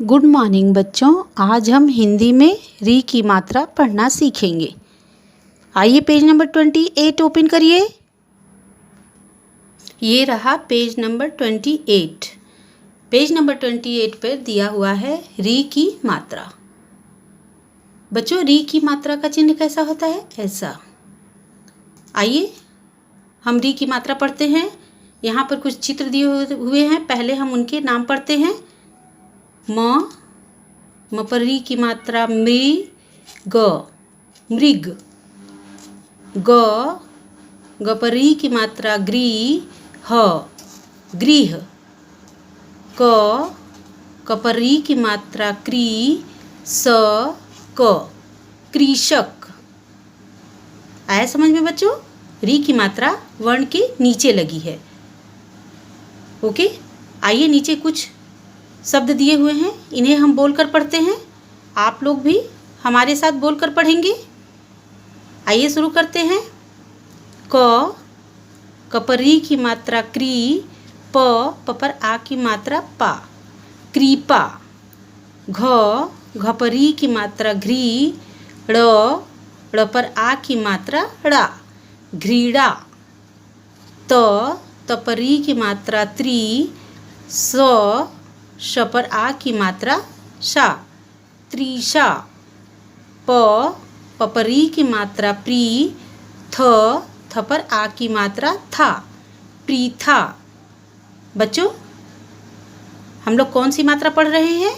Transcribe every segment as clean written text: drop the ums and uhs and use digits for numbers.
Good morning बच्चों। आज हम हिंदी में री की मात्रा पढ़ना सीखेंगे। आइए पेज नंबर 28 ओपन करिए। ये रहा पेज नंबर 28। पेज नंबर 28 पर दिया हुआ है री की मात्रा। बच्चों री की मात्रा का चिन्ह कैसा होता है? ऐसा। आइए हम री की मात्रा पढ़ते हैं। यहाँ पर कुछ चित्र दिए हुए हैं, पहले हम उनके नाम पढ़ते हैं। म पर री की मात्रा मृग, मृग। ग पर री की मात्रा गृह, गृह। क पर री की मात्रा क्री, कृषक। आया समझ में बच्चों? री की मात्रा वर्ण के नीचे लगी है। ओके, आइए नीचे कुछ शब्द दिए हुए हैं, इन्हें हम बोलकर पढ़ते हैं। आप लोग भी हमारे साथ बोलकर पढ़ेंगे। आइए शुरू करते हैं। क पर री की मात्रा क्री, प पर आ की मात्रा पा, कृपा। घ पर री की मात्रा घ्री, ड़ पर आ की मात्रा ड़ा, घृड़ा। त पर री की मात्रा त्री, श पर आ की मात्रा शा, त्रिशा। प पर री की मात्रा प्री, थ पर आ की मात्रा था, प्रीथा। बच्चों हम लोग कौन सी मात्रा पढ़ रहे हैं?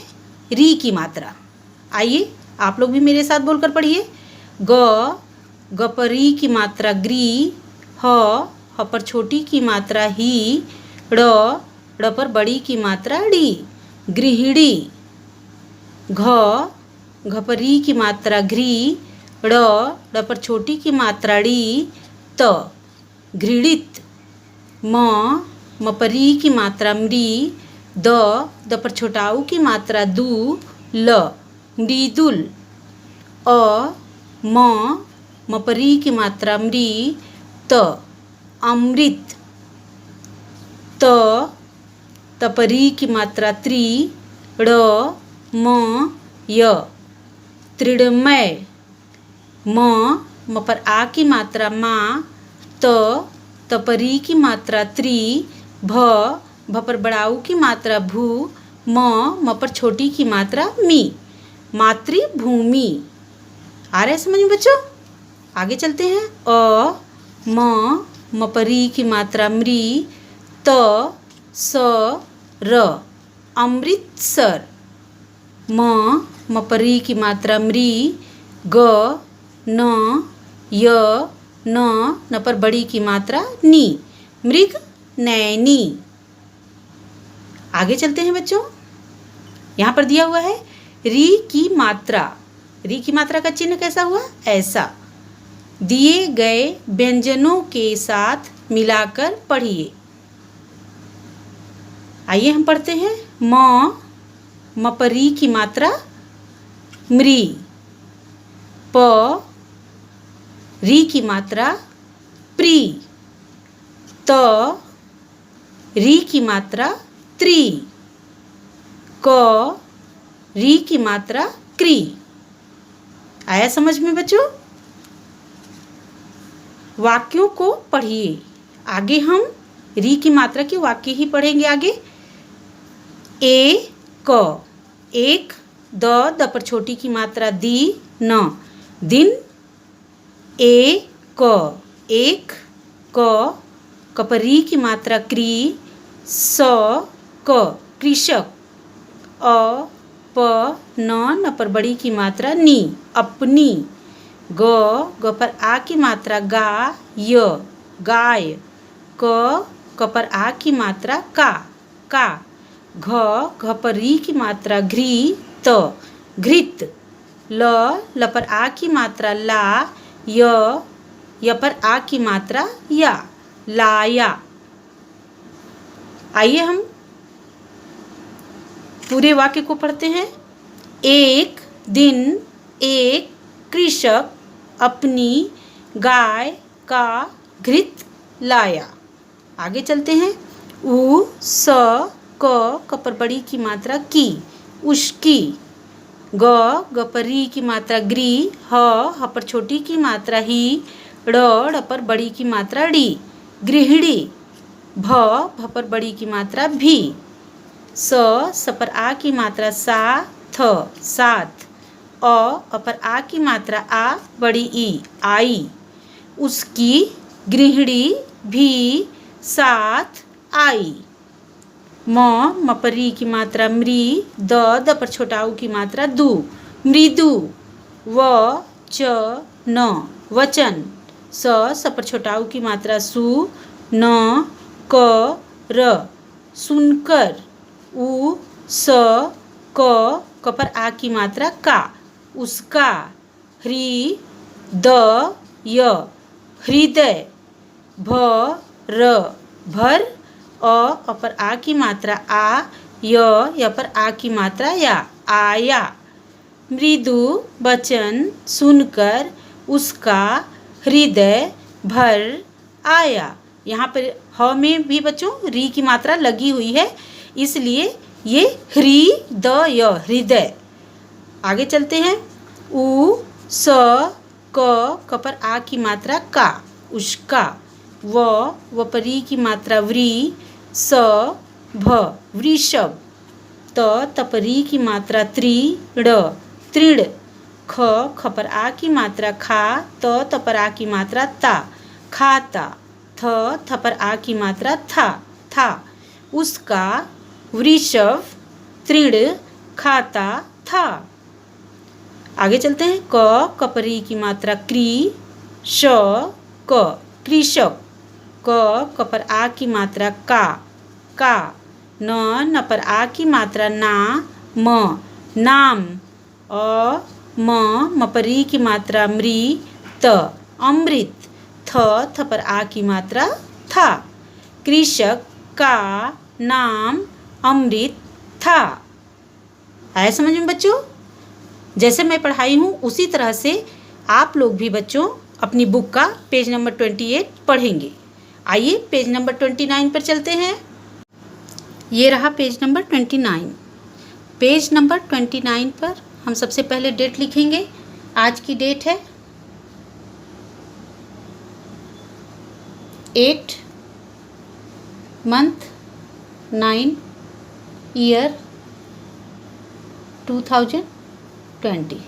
री की मात्रा। आइए आप लोग भी मेरे साथ बोलकर पढ़िए। ग पर री की मात्रा ग्री, ह पर छोटी की मात्रा ही, ड़ पर बड़ी की मात्रा ड़ी, गृहिणी। घ पर री की मात्रा घ्री, ड़ पर छोटी की मात्रा ड़ी, त घृणित। म पर री की मात्रा मृ, द पर छोटाऊ की मात्रा दू, ल मृदुल। म पर री की मात्रा मृ, त अमृत। त पर री की मात्रा त्री, ड़ म य तृणमय। म पर आ की मात्रा मा, त पर री की मात्रा त्री, भ पर बड़ाऊ की मात्रा भू, म पर छोटी की मात्रा मी, मातृभूमि। आ रहे समझ में बच्चों? आगे चलते हैं। म पर री की मात्रा मृ, त स र अमृतसर। म पर री की मात्रा मृ, ग न य न पर बड़ी की मात्रा नी, मृग नैनी। आगे चलते हैं बच्चों। यहाँ पर दिया हुआ है री की मात्रा। री की मात्रा का चिन्ह कैसा हुआ? ऐसा। दिए गए व्यंजनों के साथ मिलाकर पढ़िए। आइए हम पढ़ते हैं। म पर री की मात्रा मृ, प री की मात्रा प्री, त री की मात्रा त्री, क री की मात्रा क्री। आया समझ में बच्चों? वाक्यों को पढ़िए। आगे हम री की मात्रा के वाक्य ही पढ़ेंगे आगे। एक, द पर छोटी की मात्रा दी, न, दिन। एक, क पर री की मात्रा क्री, कृषक। न पर बड़ी की मात्रा नी, अपनी। ग पर आ की मात्रा गा, गाय। क पर आ की मात्रा का। घ पर री की मात्रा घ्री, त घृत। ल पर आ की मात्रा ला, य पर आ की मात्रा या, लाया। आइए हम पूरे वाक्य को पढ़ते हैं। एक दिन एक कृषक अपनी गाय का घृत लाया। आगे चलते हैं। उ स क पर बड़ी की मात्रा की, उसकी। ग पर री की मात्रा ग्री, ह पर छोटी की मात्रा ही, ड़ पर बड़ी की मात्रा डी, गृहिणी। भ पर बड़ी की मात्रा भी, स पर आ की मात्रा सा, थ साथ। अ पर आ की मात्रा आ, बड़ी ई, आई। उसकी गृहिणी भी साथ आई। म पर री की मात्रा मृ, द पर छोटाऊ की मात्रा दू, मृदु। व च न वचन। स पर छोटाऊ की मात्रा सु, न क र सुनकर। उ स क पर आ की मात्रा का, उसका। ह्री द य हृदय। भ र भर। अ पर आ की मात्रा आ, य पर आ की मात्रा या, आया। मृदु वचन सुनकर उसका हृदय भर आया। यहाँ पर ह में भी बच्चों री की मात्रा लगी हुई है, इसलिए ये ह्री द य हृदय। आगे चलते हैं। उ स क पर आ की मात्रा का, उसका। व पर री की मात्रा व्री, स भ वृषभ। त पर री की मात्रा त्रि, ड़ तृण। ख पर आ की मात्रा खा, त पर आ की मात्रा ता, खाता। थ पर आ की मात्रा था। उसका वृषभ तृण खाता था। आगे चलते हैं। क पर री की मात्रा क्री, श क कृषक। क पर आ की मात्रा का। न पर आ की मात्रा ना, म नाम। म पर री की मात्रा मृ, त अमृत। थ पर आ की मात्रा था। कृषक का नाम अमृत था। आया समझ में बच्चों? जैसे मैं पढ़ाई हूँ उसी तरह से आप लोग भी बच्चों अपनी बुक का पेज नंबर 28 पढ़ेंगे। आइए पेज नंबर 29 पर चलते हैं। ये रहा पेज नंबर 29। पेज नंबर 29 पर हम सबसे पहले डेट लिखेंगे। आज की डेट है 8 मंथ 9 ईयर 2020।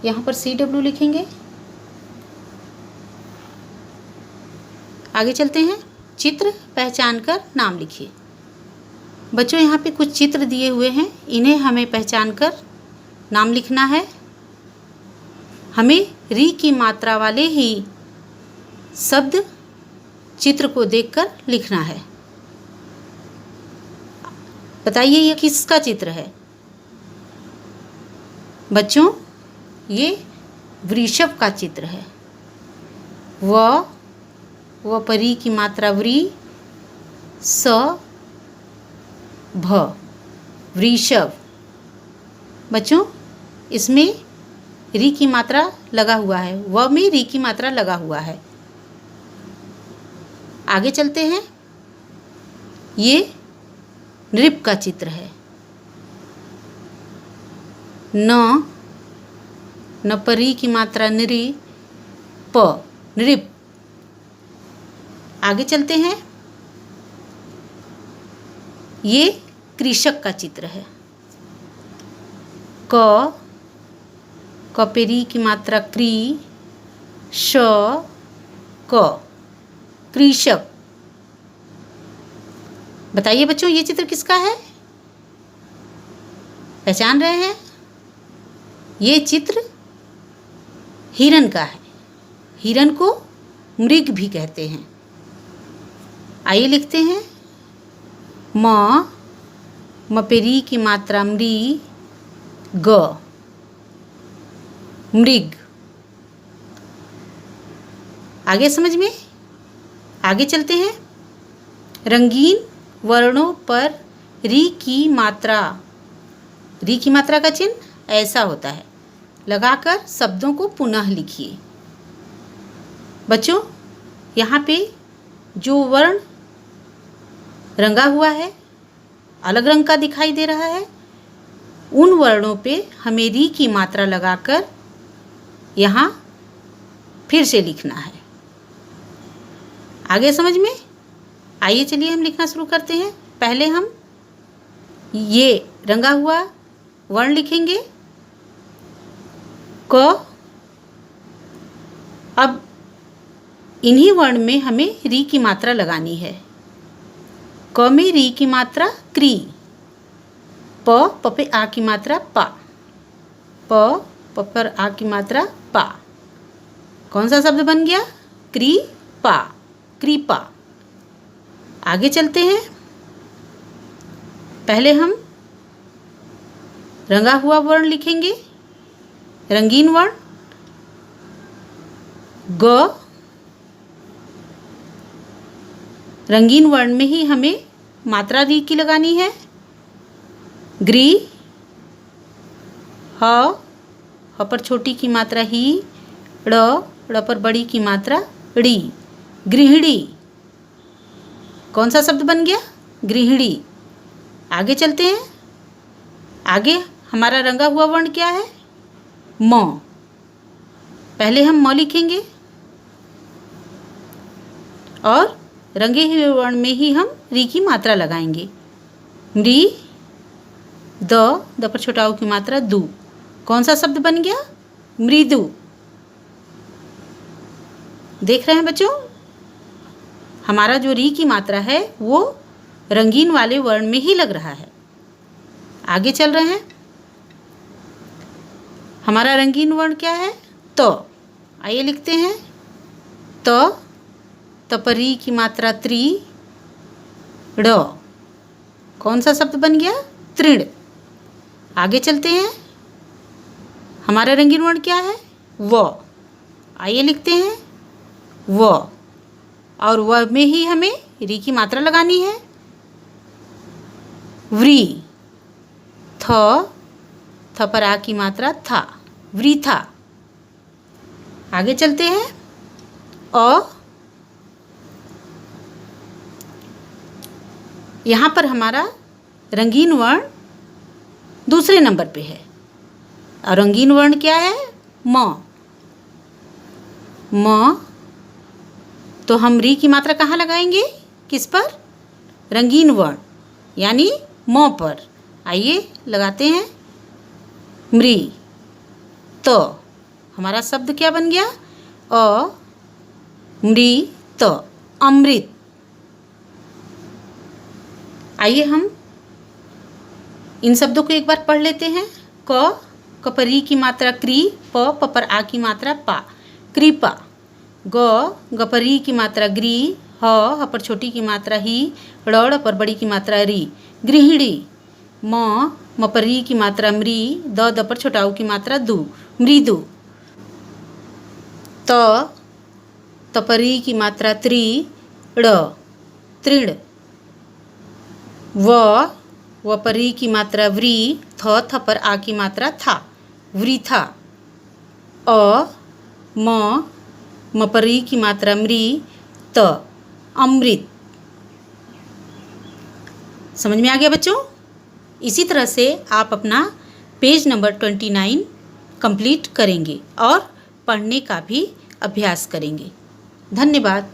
यहाँ पर CW लिखेंगे। आगे चलते हैं। चित्र पहचान कर नाम लिखिए। बच्चों यहाँ पे कुछ चित्र दिए हुए हैं, इन्हें हमें पहचान कर नाम लिखना है। हमें री की मात्रा वाले ही शब्द चित्र को देखकर लिखना है। बताइए ये किसका चित्र है? बच्चों ये वृषभ का चित्र है। व पर री की मात्रा व्री, स भ वृषभ। बच्चों इसमें री की मात्रा लगा हुआ है, व में री की मात्रा लगा हुआ है। आगे चलते हैं। ये नृप का चित्र है। न पर री की मात्रा नृ, प नृप। आगे चलते हैं। ये कृषक का चित्र है। क पे री की मात्रा क्री, श क कृषक। बताइए बच्चों ये चित्र किसका है? पहचान रहे हैं? ये चित्र हिरण का है। हिरण को मृग भी कहते हैं। आइए लिखते हैं। म पे री की मात्रा मृ, ग मृग। आगे समझ में? आगे चलते हैं। रंगीन वर्णों पर री की मात्रा का चिन्ह ऐसा होता है, लगाकर शब्दों को पुनः लिखिए। बच्चों यहाँ पे जो वर्ण रंगा हुआ है अलग रंग का दिखाई दे रहा है, उन वर्णों पे हमें री की मात्रा लगाकर यहाँ फिर से लिखना है। आगे समझ में? आइए चलिए हम लिखना शुरू करते हैं। पहले हम ये रंगा हुआ वर्ण लिखेंगे क। अब इन्हीं वर्ण में हमें री की मात्रा लगानी है। क में री की मात्रा क्री, प पे आ की मात्रा पा, प पर आ की मात्रा पा। कौन सा शब्द बन गया? कृपा, कृपा। आगे चलते हैं। पहले हम रंगा हुआ वर्ण लिखेंगे, रंगीन वर्ण ग। रंगीन वर्ण में ही हमें मात्रा री की लगानी है। ग्री, ह पर छोटी की मात्रा ही, ड़ पर बड़ी की मात्रा ड़ी, गृहिणी। कौन सा शब्द बन गया? गृहिणी। आगे चलते हैं। आगे हमारा रंगा हुआ वर्ण क्या है? म। पहले हम म लिखेंगे और रंगे हुए वर्ण में ही हम री की मात्रा लगाएंगे। मृ, द पर छोटा ऊ की मात्रा दू। कौन सा शब्द बन गया? मृदु। देख रहे हैं बच्चों, हमारा जो री की मात्रा है वो रंगीन वाले वर्ण में ही लग रहा है। आगे चल रहे हैं। हमारा रंगीन वर्ण क्या है? तो। आइए लिखते हैं। त पर री की मात्रा त्रि, ड़। कौन सा शब्द बन गया? तृण। आगे चलते हैं। हमारा रंगीन वर्ण क्या है? व। आइए लिखते हैं व, और व में ही हमें री की मात्रा लगानी है। व्री, थ पर आ की मात्रा था, वृथा। आगे चलते हैं। अ, यहाँ पर हमारा रंगीन वर्ण दूसरे नंबर पे है। और रंगीन वर्ण क्या है? म। म, तो हम री की मात्रा कहाँ लगाएंगे? किस पर? रंगीन वर्ण यानी म पर। आइए लगाते हैं। मृ, तो हमारा शब्द क्या बन गया? अमृत, अमृत। आइए हम इन शब्दों को एक बार पढ़ लेते हैं। क पर री की मात्रा क्री, प पर आ की मात्रा पा, कृपा। ग पर री की मात्रा ग्री, ह पर छोटी की मात्रा ही, ड़ पर बड़ी की मात्रा री, गृहिणी। म पर री की मात्रा मृ, द पर छोटा ऊ की मात्रा दू, मृदु। त पर री की मात्रा त्रि, ड़, तृण। व पर री की मात्रा व्री, थ पर आ की मात्रा था, वृथा। म पर री की मात्रा मृ, त, अमृत। समझ में आ गया बच्चों? इसी तरह से आप अपना पेज नंबर 29 कंप्लीट करेंगे और पढ़ने का भी अभ्यास करेंगे। धन्यवाद।